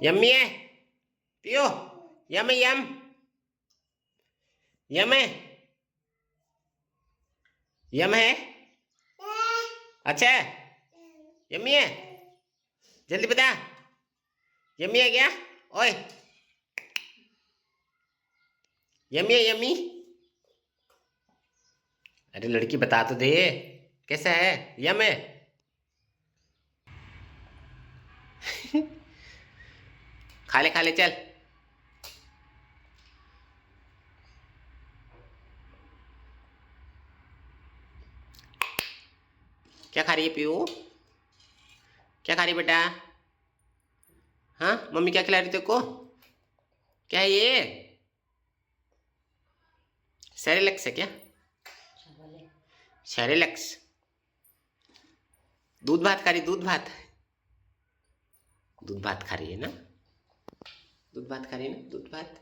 Yummy है पियो। यम है यम। यम है। यम है। अच्छा है। यम्मी है। जल्दी बता। यम्मी है क्या? ओए यम्मी है यम्मी। अरे लड़की बता तो दे कैसा है। यम है। खा ले चल। क्या खा रही है पीयू? क्या खा रही बेटा? हाँ मम्मी क्या खिला रही तेरे को? क्या है ये? सेरेलैक्स है क्या? सेरेलैक्स। दूध भात खा रही दूध भात। दूध भात खा रही है ना? दूध भात खा रही है ना? दूध भात।